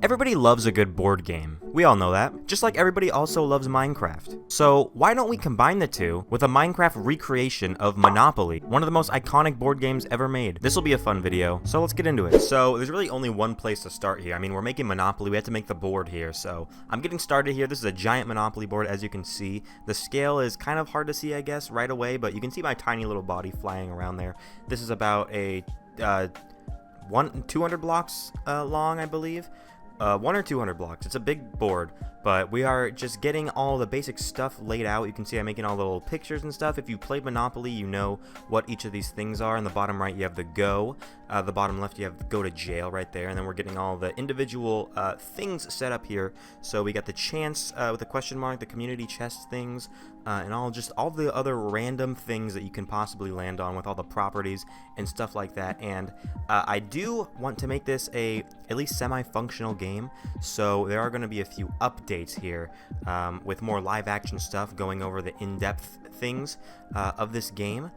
Everybody loves a good board game. We all know that. Just like everybody also loves Minecraft. So why don't we combine the two with a Minecraft recreation of Monopoly, one of the most iconic board games ever made. This will be a fun video, so let's get into it. So there's really only one place to start here. I mean, we're making Monopoly, we have to make the board here, so I'm getting started here. This is a giant Monopoly board, as you can see. The scale is kind of hard to see, I guess, right away, but you can see my tiny little body flying around there. This is about a 200 blocks long, I believe. 1 or 200 blocks. It's a big board, but we are just getting all the basic stuff laid out. You can see I'm making all the little pictures and stuff. If you played Monopoly, you know what each of these things are. In the bottom right, you have the go. The bottom left, you have the go to jail right there. And then we're getting all the individual things set up here. So we got the chance with a question mark, the community chest things, and all the other random things that you can possibly land on with all the properties and stuff like that. And I do want to make this at least semi-functional game, so there are going to be a few updates here with more live action stuff going over the in-depth things of this game.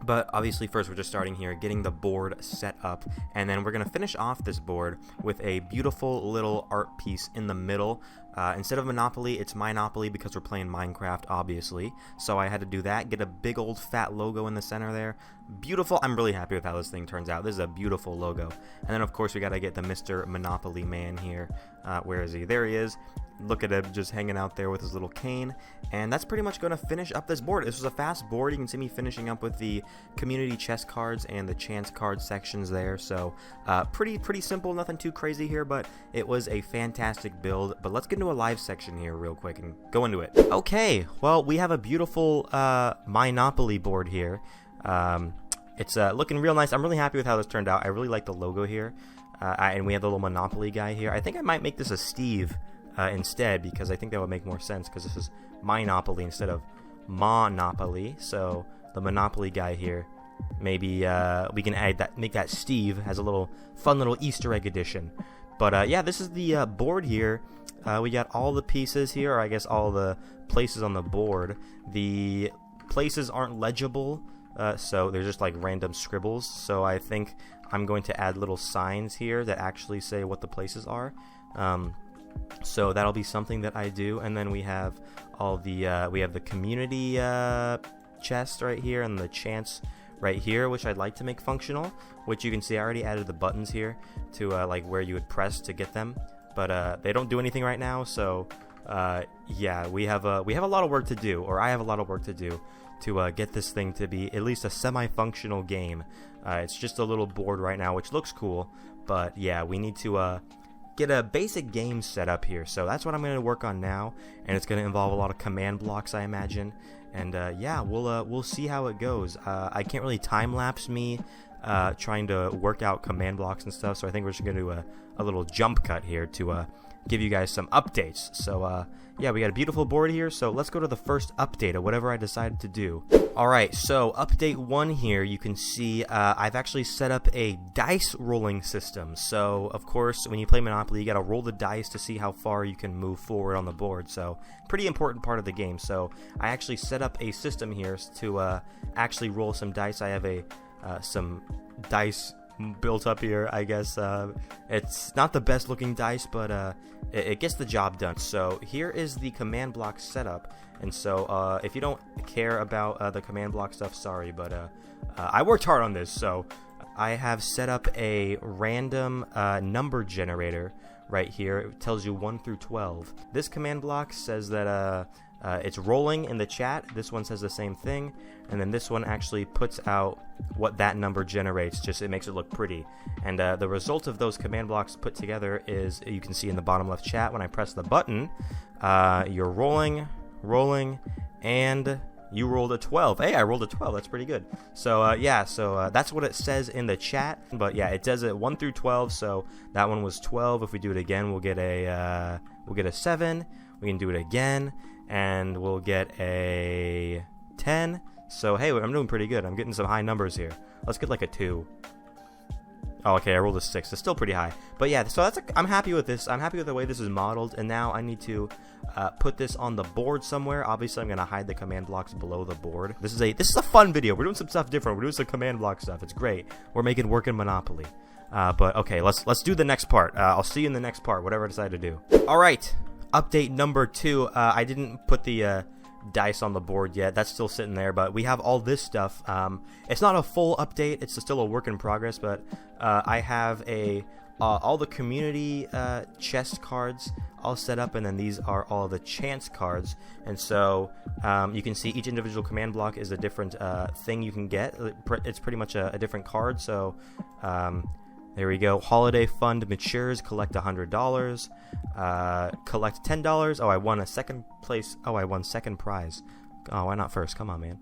But obviously first we're just starting here, getting the board set up, and then we're going to finish off this board with a beautiful little art piece in the middle. Instead of Monopoly, it's Minopoly because we're playing Minecraft, obviously. So I had to do that, get a big old fat logo in the center there. Beautiful. I'm really happy with how this thing turns out. This is a beautiful logo. And then of course we got to get the Mr. Monopoly man here. Where is he? There he is. Look at him just hanging out there with his little cane. And that's pretty much going to finish up this board. This was a fast board. You can see me finishing up with the community chest cards and the chance card sections there. So pretty simple, nothing too crazy here, but it was a fantastic build. But let's get into a live section here real quick and go into it. Okay, well, we have a beautiful Monopoly board here. It's looking real nice. I'm really happy with how this turned out. I really like the logo here. And we have the little Monopoly guy here. I think I might make this a Steve instead, because I think that would make more sense, because this is Minopoly instead of Monopoly. So the Monopoly guy here, maybe we can make that Steve as a little fun little Easter egg edition. But yeah, this is the board here. We got all the pieces here, or I guess all the places on the board. The places aren't legible, so they're just like random scribbles. So I think I'm going to add little signs here that actually say what the places are. So that'll be something that I do. And then we have all the we have the community chest right here and the chance right here, which I'd like to make functional, which you can see I already added the buttons here to like where you would press to get them, but they don't do anything right now. So yeah, we have a lot of work to do, or I have a lot of work to do to get this thing to be at least a semi-functional game. It's just a little board right now, which looks cool, but yeah, we need to get a basic game set up here. So that's what I'm going to work on now, and it's going to involve a lot of command blocks, I imagine. And yeah, we'll see how it goes. I can't really time-lapse me trying to work out command blocks and stuff, so I think we're just going to do a little jump cut here to give you guys some updates. So yeah, we got a beautiful board here, so let's go to the first update of whatever I decided to do. Alright, so update 1 here, you can see I've actually set up a dice rolling system. So of course, when you play Monopoly, you gotta roll the dice to see how far you can move forward on the board. So pretty important part of the game. So I actually set up a system here to actually roll some dice. I have some dice built up here, I guess. It's not the best looking dice, but it gets the job done. So here is the command block setup, and so if you don't care about the command block stuff, sorry, but I worked hard on this. So I have set up a random number generator right here. It tells you 1 through 12. This command block says that it's rolling in the chat. This one says the same thing, and then this one actually puts out what that number generates. Just it makes it look pretty. And the result of those command blocks put together is, you can see in the bottom left chat, when I press the button, you're rolling, and you rolled a 12. Hey, I rolled a 12. That's pretty good. So yeah, so that's what it says in the chat. But yeah, it does it 1 through 12. So that one was 12. If we do it again, we'll get a 7. We can do it again, and we'll get a 10. So hey, I'm doing pretty good. I'm getting some high numbers here. Let's get like a 2. Oh, okay, I rolled a 6. It's still pretty high. But yeah, so I'm happy with this. I'm happy with the way this is modeled, and now I need to put this on the board somewhere. Obviously, I'm going to hide the command blocks below the board. This is a fun video. We're doing some stuff different. We're doing some command block stuff. It's great. We're making working Monopoly. But okay, let's do the next part. I'll see you in the next part, whatever I decide to do. All right, update number 2. I didn't put the dice on the board yet. That's still sitting there, but we have all this stuff. It's not a full update. It's still a work in progress, but I have all the community chest cards all set up, and then these are all the chance cards. And so you can see each individual command block is a different thing you can get. It's pretty much a different card. So there we go. Holiday fund matures. Collect $100. Collect $10. Oh, I won a second place. Oh, I won second prize. Oh, why not first? Come on, man.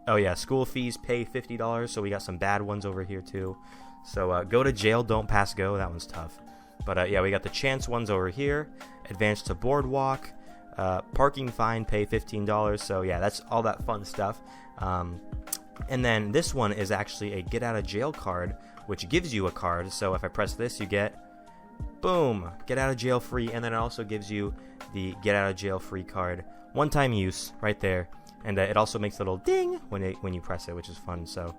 Oh yeah, school fees, pay $50. So we got some bad ones over here too. So go to jail, don't pass go. That one's tough. But yeah, we got the chance ones over here. Advance to boardwalk. Parking fine, pay $15. So yeah, that's all that fun stuff. And then this one is actually a get out of jail card, which gives you a card. So if I press this, you get, boom, get out of jail free. And then it also gives you the get out of jail free card. One-time use right there. And it also makes a little ding when you press it, which is fun. So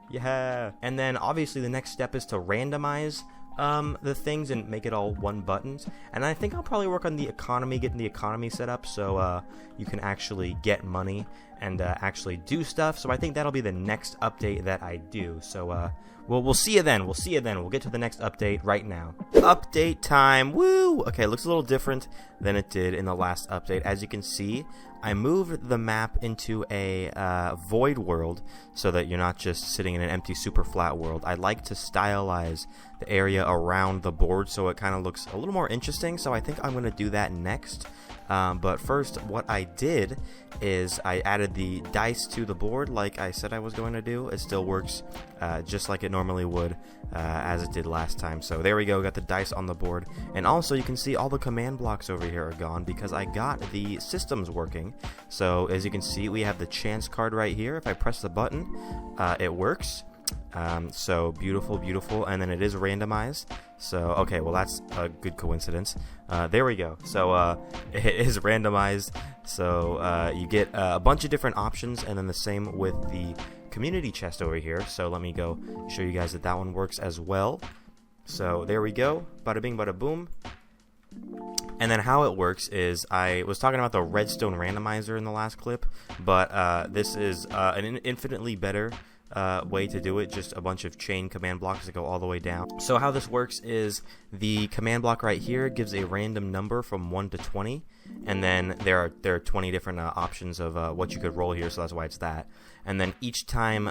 yeah. And then obviously the next step is to randomize the things and make it all one buttons. And I think I'll probably work on the economy, getting the economy set up so you can actually get money and actually do stuff. So I think that'll be the next update that I do. So we'll see you then. We'll get to the next update right now. Update time. Woo! Okay, it looks a little different than it did in the last update. As you can see, I moved the map into a void world so that you're not just sitting in an empty super flat world. I like to stylize the area around the board so it kind of looks a little more interesting. So I think I'm going to do that next. But first, what I did is I added the dice to the board like I said I was going to do. It still works just like it normally would as it did last time. So there we go, got the dice on the board. And also you can see all the command blocks over here are gone because I got the systems working. So as you can see, we have the chance card right here. If I press the button, it works. So beautiful, and then it is randomized. So okay, well that's a good coincidence. There we go. So it is randomized. So you get a bunch of different options, and then the same with the community chest over here. So let me go show you guys that one works as well. So there we go. Bada bing, bada boom. And then how it works is, I was talking about the redstone randomizer in the last clip, but this is an infinitely better way to do it, just a bunch of chain command blocks that go all the way down. So how this works is the command block right here gives a random number from 1 to 20, and then there are 20 different options of what you could roll here, so that's why it's that. And then each time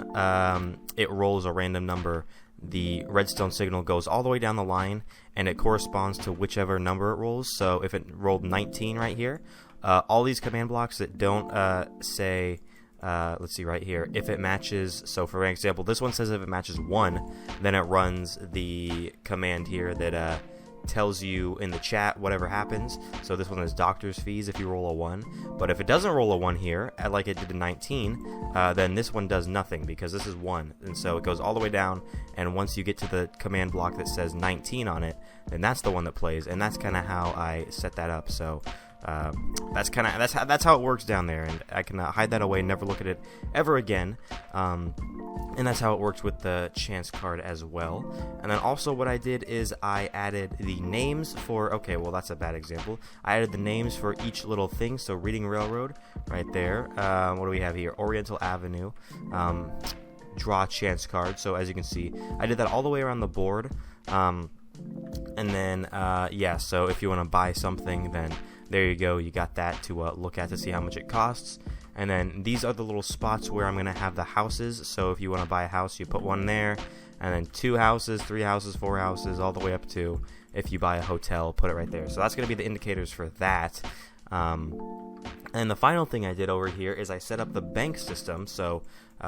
it rolls a random number, the redstone signal goes all the way down the line, and it corresponds to whichever number it rolls. So if it rolled 19 right here, all these command blocks that don't say let's see right here, if it matches, so for example this one says if it matches 1, then it runs the command here that tells you in the chat whatever happens. So this one is doctor's fees if you roll a 1, but if it doesn't roll a 1 here, like it did in 19, then this one does nothing because this is 1, and so it goes all the way down, and once you get to the command block that says 19 on it, then that's the one that plays. And that's kind of how I set that up. So that's how it works down there, and I can hide that away, never look at it ever again. And that's how it works with the chance card as well. And then also what I did is I added the names for, okay, well that's a bad example. I added the names for each little thing. So Reading Railroad right there. What do we have here? Oriental Avenue. Draw chance card. So as you can see, I did that all the way around the board. And then yeah, so if you want to buy something, then there you go, you got that to look at to see how much it costs. And then these are the little spots where I'm going to have the houses. So if you want to buy a house, you put one there, and then 2 houses, 3 houses, 4 houses, all the way up to, if you buy a hotel, put it right there. So that's going to be the indicators for that. And the final thing I did over here is I set up the bank system. So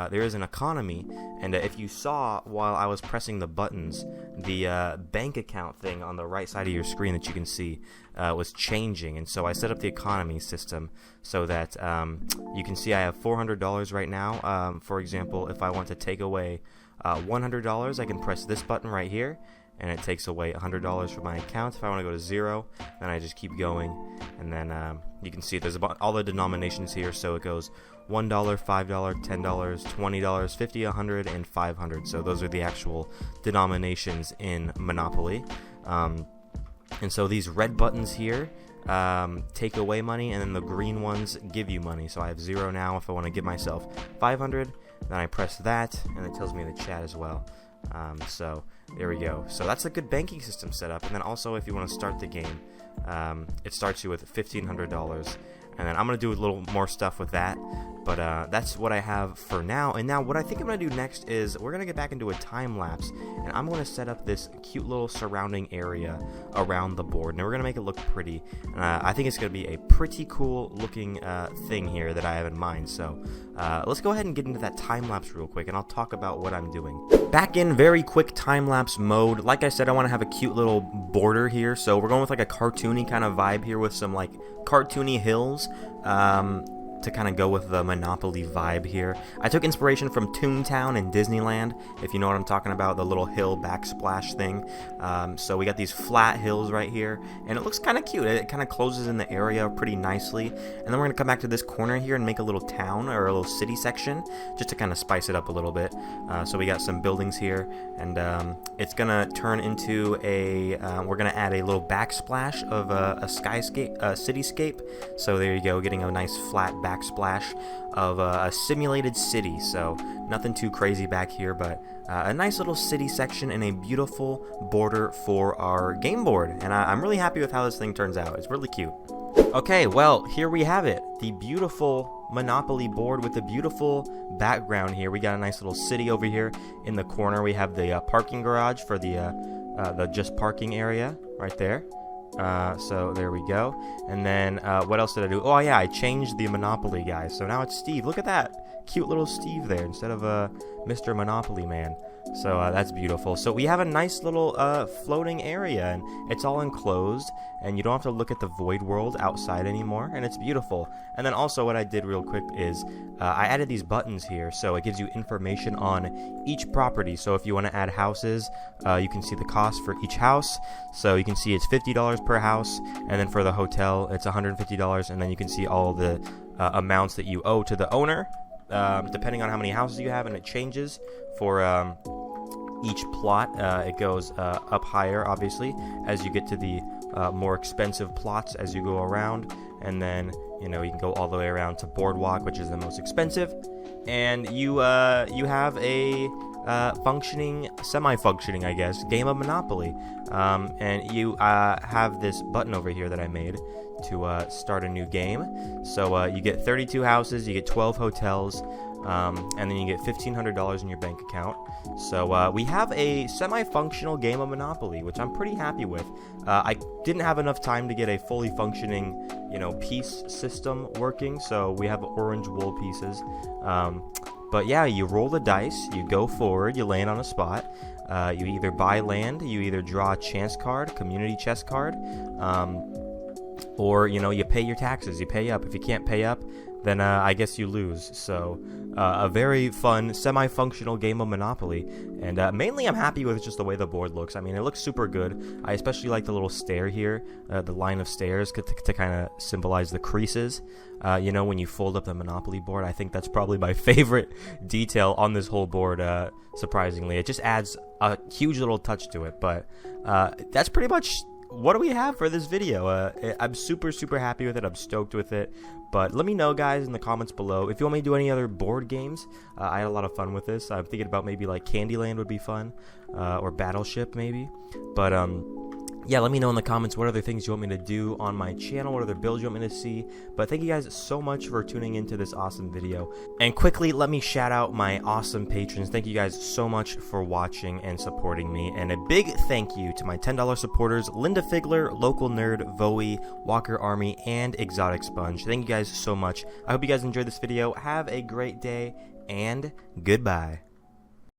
there is an economy, and if you saw while I was pressing the buttons, the bank account thing on the right side of your screen that you can see was changing. And so I set up the economy system so that you can see I have $400 right now. For example, if I want to take away $100, I can press this button right here, and it takes away $100 from my account. If I want to go to 0, then I just keep going, And then you can see there's about all the denominations here, so it goes $1, $5, $10, $20, $50, $100, and $500. So those are the actual denominations in Monopoly. And so these red buttons here take away money, and then the green ones give you money. So I have 0 now. If I want to give myself 500, then I press that, and it tells me in the chat as well. So there we go. So that's a good banking system setup. And then also, if you want to start the game, it starts you with $1,500. And then I'm going to do a little more stuff with that. But that's what I have for now. And now what I think I'm going to do next is we're going to get back into a time lapse. And I'm going to set up this cute little surrounding area around the board. And we're going to make it look pretty. And I think it's going to be a pretty cool looking thing here that I have in mind. So let's go ahead and get into that time lapse real quick. And I'll talk about what I'm doing. Back in very quick time lapse mode. Like I said, I want to have a cute little border here. So we're going with like a cartoony kind of vibe here with some like cartoony hills. To kind of go with the Monopoly vibe here. I took inspiration from Toontown and Disneyland, if you know what I'm talking about, the little hill backsplash thing. So we got these flat hills right here, and it looks kind of cute. It kind of closes in the area pretty nicely. And then we're going to come back to this corner here and make a little town or a little city section, just to kind of spice it up a little bit. So we got some buildings here, and it's going to turn into a, we're going to add a little backsplash of a skyscape, cityscape. So there you go, getting a nice flat backsplash of a simulated city. So nothing too crazy back here, but a nice little city section and a beautiful border for our game board. And I'm really happy with how this thing turns out. It's really cute. Okay, well, here we have it. The beautiful Monopoly board with the beautiful background here. We got a nice little city over here in the corner. We have the parking garage for the just parking area right there. So there we go. And then what else did I do? Oh yeah, I changed the Monopoly guy. So now it's Steve. Look at that. Cute little Steve there instead of Mr. Monopoly Man. So that's beautiful. So we have a nice little floating area, and it's all enclosed, and you don't have to look at the void world outside anymore, and it's beautiful. And then also what I did real quick is I added these buttons here, so it gives you information on each property. So if you want to add houses, you can see the cost for each house. So you can see it's $50 per house, and then for the hotel it's $150, and then you can see all the amounts that you owe to the owner, depending on how many houses you have, and it changes for each plot. It goes up higher, obviously, as you get to the more expensive plots as you go around. And then, you know, you can go all the way around to Boardwalk, which is the most expensive. And you have a functioning, semi-functioning, I guess, game of Monopoly. And you have this button over here that I made to start a new game. So you get 32 houses, you get 12 hotels, and then you get $1,500 in your bank account. So we have a semi-functional game of Monopoly, which I'm pretty happy with. I didn't have enough time to get a fully functioning, you know, piece system working, so we have orange wool pieces. But yeah, you roll the dice, you go forward, you land on a spot. You either buy land, you either draw a chance card, community chest card, or, you know, you pay your taxes, you pay up. If you can't pay up, then I guess you lose. So a very fun, semi-functional game of Monopoly. And mainly I'm happy with just the way the board looks. I mean, it looks super good. I especially like the little stair here, the line of stairs to kind of symbolize the creases. You know, when you fold up the Monopoly board, I think that's probably my favorite detail on this whole board, surprisingly. It just adds a huge little touch to it. But that's pretty much what do we have for this video. I'm super happy with it. I'm stoked with it. But let me know, guys, in the comments below if you want me to do any other board games. I had a lot of fun with this. I'm thinking about maybe like Candyland would be fun, or Battleship maybe. But yeah, let me know in the comments what other things you want me to do on my channel, what other builds you want me to see. But thank you guys so much for tuning into this awesome video. And quickly, let me shout out my awesome patrons. Thank you guys so much for watching and supporting me. And a big thank you to my $10 supporters, Linda Figler, Local Nerd, Voe, Walker Army, and Exotic Sponge. Thank you guys so much. I hope you guys enjoyed this video. Have a great day, and goodbye.